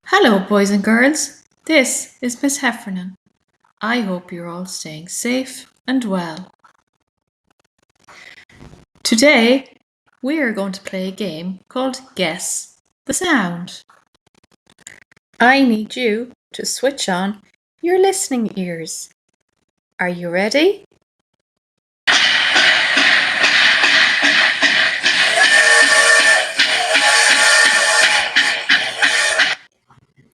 Hello, boys and girls. This is Ms Heffernan. I hope you're all staying safe and well. Today, we are going to play a game called Guess the Sound. I need you to switch on your listening ears. Are you ready?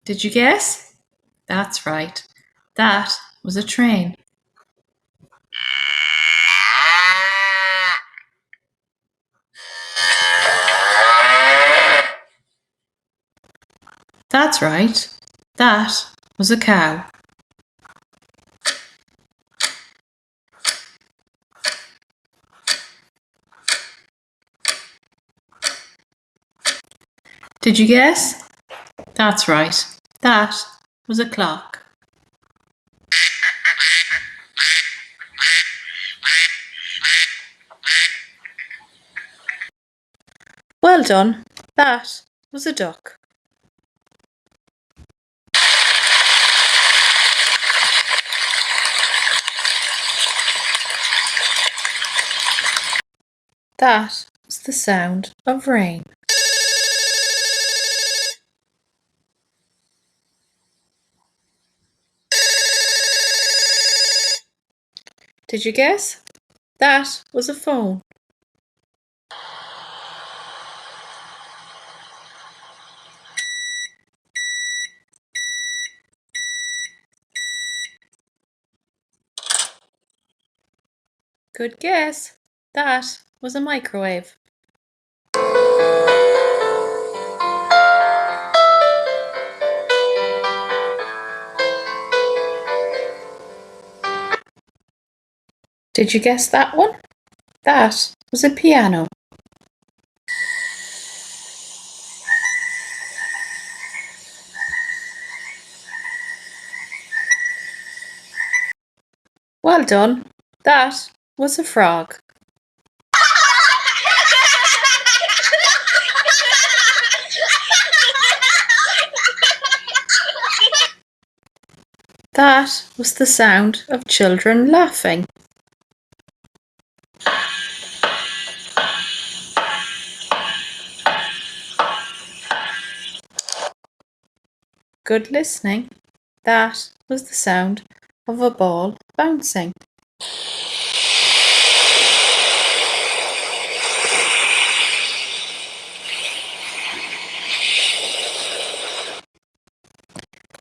Did you guess? That's right. That was a train. That's right. That was a cow. Did you guess? That's right. That was a clock. Well done. That was a duck. That was the sound of rain. Did you guess? That was a phone. Good guess. That was a microwave. Did you guess that one? That was a piano. Well done. That was a frog. That was the sound of children laughing. Good listening. That was the sound of a ball bouncing.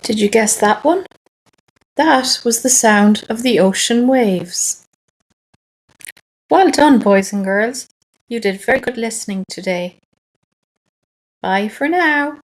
Did you guess that one? That was the sound of the ocean waves. Well done, boys and girls. You did very good listening today. Bye for now.